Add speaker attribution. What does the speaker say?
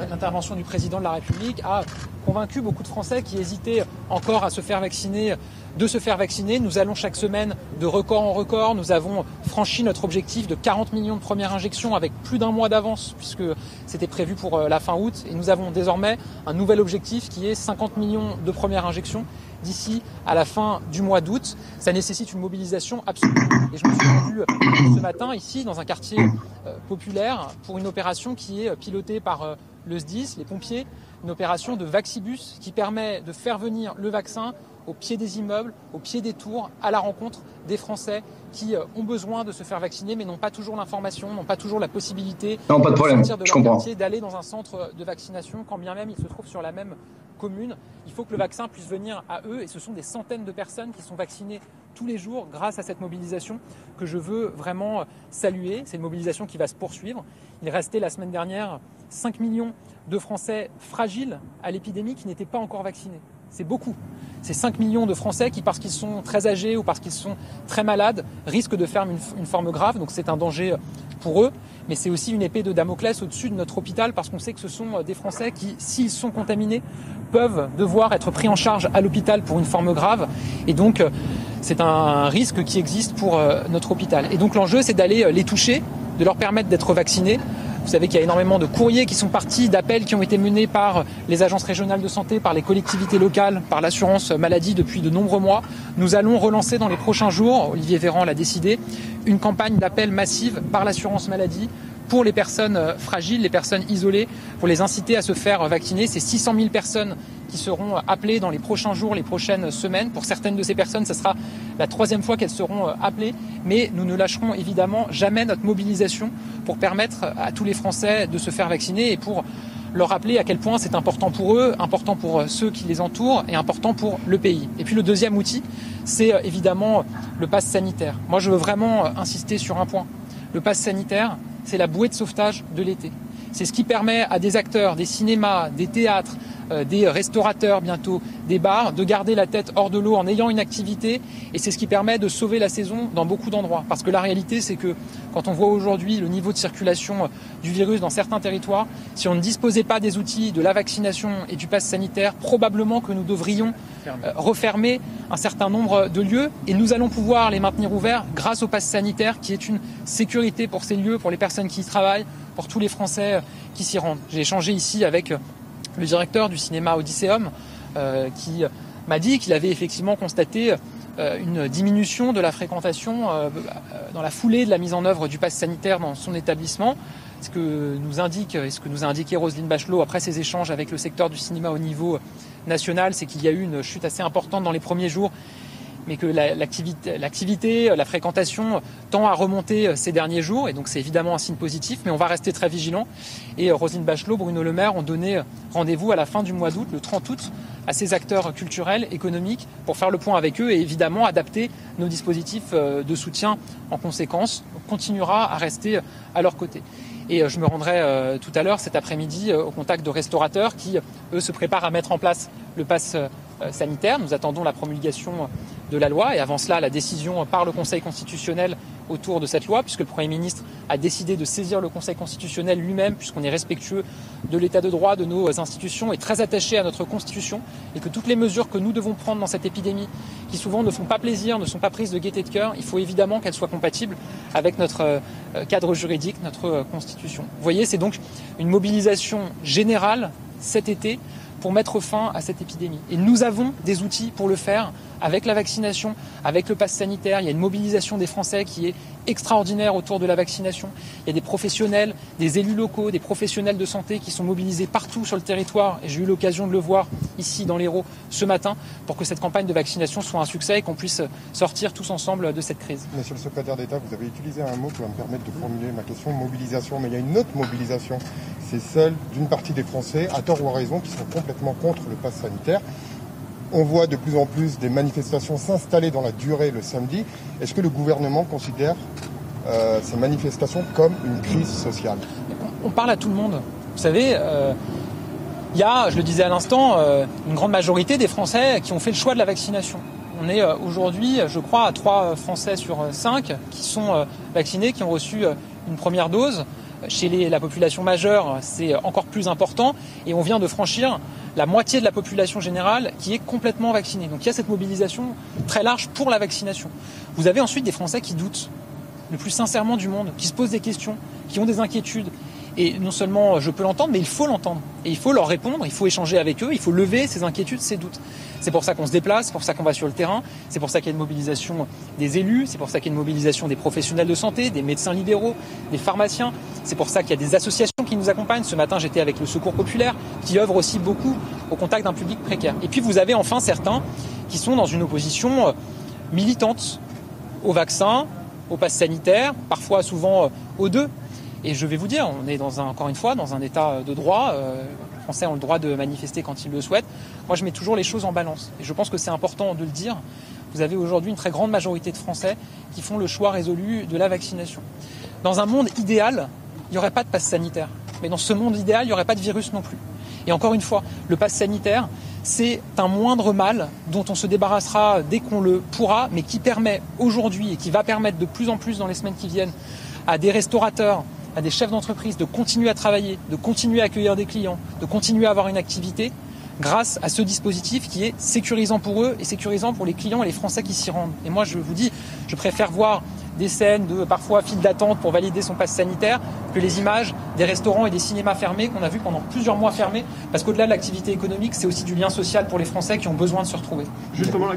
Speaker 1: l'intervention du président de la République a convaincu beaucoup de Français qui hésitaient encore à se faire vacciner, de se faire vacciner. Nous allons chaque semaine de record en record. Nous avons franchi notre objectif de 40 millions de premières injections avec plus d'un mois d'avance puisque c'était prévu pour la fin août. Et nous avons désormais un nouvel objectif qui est 50 millions de premières injections d'ici à la fin du mois d'août. Ça nécessite une mobilisation absolue. Et je me suis rendu ce matin ici dans un quartier populaire pour une opération qui est pilotée par le SDIS, les pompiers, une opération de Vaxibus qui permet de faire venir le vaccin au pied des immeubles, au pied des tours, à la rencontre des Français qui ont besoin de se faire vacciner mais n'ont pas toujours l'information, n'ont pas toujours la possibilité
Speaker 2: de sortir
Speaker 1: de leur quartier, d'aller dans un centre de vaccination, quand bien même ils se trouvent sur la même commune. Il faut que le vaccin puisse venir à eux et ce sont des centaines de personnes qui sont vaccinées tous les jours grâce à cette mobilisation que je veux vraiment saluer. C'est une mobilisation qui va se poursuivre. Il restait la semaine dernière 5 millions de Français fragiles à l'épidémie qui n'étaient pas encore vaccinés. C'est beaucoup. C'est 5 millions de Français qui, parce qu'ils sont très âgés ou parce qu'ils sont très malades, risquent de faire une forme grave. Donc c'est un danger pour eux. Mais c'est aussi une épée de Damoclès au-dessus de notre hôpital parce qu'on sait que ce sont des Français qui, s'ils sont contaminés, peuvent devoir être pris en charge à l'hôpital pour une forme grave. Et donc c'est un risque qui existe pour notre hôpital. Et donc l'enjeu, c'est d'aller les toucher, de leur permettre d'être vaccinés. Vous savez qu'il y a énormément de courriers qui sont partis, d'appels qui ont été menés par les agences régionales de santé, par les collectivités locales, par l'assurance maladie depuis de nombreux mois. Nous allons relancer dans les prochains jours, Olivier Véran l'a décidé, une campagne d'appel massive par l'assurance maladie pour les personnes fragiles, les personnes isolées, pour les inciter à se faire vacciner. C'est 600 000 personnes qui seront appelées dans les prochains jours, les prochaines semaines. Pour certaines de ces personnes, ce sera la 3e fois qu'elles seront appelées. Mais nous ne lâcherons évidemment jamais notre mobilisation pour permettre à tous les Français de se faire vacciner et pour leur rappeler à quel point c'est important pour eux, important pour ceux qui les entourent et important pour le pays. Et puis le deuxième outil, c'est évidemment le pass sanitaire. Moi, je veux vraiment insister sur un point. Le pass sanitaire, c'est la bouée de sauvetage de l'été. C'est ce qui permet à des acteurs, des cinémas, des théâtres, des restaurateurs bientôt, des bars, de garder la tête hors de l'eau en ayant une activité. Et c'est ce qui permet de sauver la saison dans beaucoup d'endroits. Parce que la réalité, c'est que quand on voit aujourd'hui le niveau de circulation du virus dans certains territoires, si on ne disposait pas des outils de la vaccination et du pass sanitaire, probablement que nous devrions refermer un certain nombre de lieux. Et nous allons pouvoir les maintenir ouverts grâce au pass sanitaire qui est une sécurité pour ces lieux, pour les personnes qui y travaillent, pour tous les Français qui s'y rendent. J'ai échangé ici avec le directeur du cinéma Odysseum qui m'a dit qu'il avait effectivement constaté une diminution de la fréquentation dans la foulée de la mise en œuvre du pass sanitaire dans son établissement. Ce que nous indique et ce que nous a indiqué Roselyne Bachelot après ses échanges avec le secteur du cinéma au niveau national, c'est qu'il y a eu une chute assez importante dans les premiers jours, mais que l'activité, la fréquentation tend à remonter ces derniers jours. Et donc c'est évidemment un signe positif, mais on va rester très vigilants. Et Roselyne Bachelot, Bruno Le Maire ont donné rendez-vous à la fin du mois d'août, le 30 août, à ces acteurs culturels, économiques, pour faire le point avec eux et évidemment adapter nos dispositifs de soutien en conséquence. On continuera à rester à leur côté. Et je me rendrai tout à l'heure, cet après-midi, au contact de restaurateurs qui, eux, se préparent à mettre en place le pass sanitaire. Nous attendons la promulgation de la loi et avant cela, la décision par le Conseil constitutionnel autour de cette loi, puisque le Premier ministre a décidé de saisir le Conseil constitutionnel lui-même, puisqu'on est respectueux de l'état de droit, de nos institutions et très attaché à notre Constitution, et que toutes les mesures que nous devons prendre dans cette épidémie, qui souvent ne font pas plaisir, ne sont pas prises de gaieté de cœur, il faut évidemment qu'elles soient compatibles avec notre cadre juridique, notre Constitution. Vous voyez, c'est donc une mobilisation générale cet été pour mettre fin à cette épidémie. Et nous avons des outils pour le faire avec la vaccination, avec le pass sanitaire. Il y a une mobilisation des Français qui est extraordinaire autour de la vaccination. Il y a des professionnels, des élus locaux, des professionnels de santé qui sont mobilisés partout sur le territoire. Et j'ai eu l'occasion de le voir ici dans l'Hérault ce matin pour que cette campagne de vaccination soit un succès et qu'on puisse sortir tous ensemble de cette crise.
Speaker 3: Monsieur le secrétaire d'État, vous avez utilisé un mot qui va me permettre de formuler ma question, mobilisation. Mais il y a une autre mobilisation, c'est celle d'une partie des Français, à tort ou à raison, qui sont complètement contre le pass sanitaire. On voit de plus en plus des manifestations s'installer dans la durée le samedi. Est-ce que le gouvernement considère ces manifestations comme une crise sociale?
Speaker 1: On parle à tout le monde. Vous savez, il y a, je le disais à l'instant, une grande majorité des Français qui ont fait le choix de la vaccination. On est aujourd'hui, je crois, à 3 Français sur 5 qui sont vaccinés, qui ont reçu une première dose. Chez la population majeure, c'est encore plus important. Et on vient de franchir la moitié de la population générale qui est complètement vaccinée. Donc il y a cette mobilisation très large pour la vaccination. Vous avez ensuite des Français qui doutent le plus sincèrement du monde, qui se posent des questions, qui ont des inquiétudes. Et non seulement je peux l'entendre, mais il faut l'entendre. Et il faut leur répondre, il faut échanger avec eux, il faut lever ces inquiétudes, ces doutes. C'est pour ça qu'on se déplace, c'est pour ça qu'on va sur le terrain, c'est pour ça qu'il y a une mobilisation des élus, c'est pour ça qu'il y a une mobilisation des professionnels de santé, des médecins libéraux, des pharmaciens. C'est pour ça qu'il y a des associations qui nous accompagnent. Ce matin, j'étais avec le Secours populaire, qui œuvre aussi beaucoup au contact d'un public précaire. Et puis vous avez enfin certains qui sont dans une opposition militante au vaccin, au pass sanitaire, parfois souvent aux deux. Et je vais vous dire, on est encore une fois dans un état de droit. Les Français ont le droit de manifester quand ils le souhaitent. Moi, je mets toujours les choses en balance. Et je pense que c'est important de le dire. Vous avez aujourd'hui une très grande majorité de Français qui font le choix résolu de la vaccination. Dans un monde idéal, il n'y aurait pas de pass sanitaire. Mais dans ce monde idéal, il n'y aurait pas de virus non plus. Et encore une fois, le pass sanitaire, c'est un moindre mal dont on se débarrassera dès qu'on le pourra, mais qui permet aujourd'hui et qui va permettre de plus en plus dans les semaines qui viennent à des restaurateurs, à des chefs d'entreprise de continuer à travailler, de continuer à accueillir des clients, de continuer à avoir une activité grâce à ce dispositif qui est sécurisant pour eux et sécurisant pour les clients et les Français qui s'y rendent. Et moi, je vous dis, je préfère voir des scènes de parfois file d'attente pour valider son pass sanitaire que les images des restaurants et des cinémas fermés qu'on a vu pendant plusieurs mois fermés, parce qu'au-delà de l'activité économique, c'est aussi du lien social pour les Français qui ont besoin de se retrouver.
Speaker 2: Justement,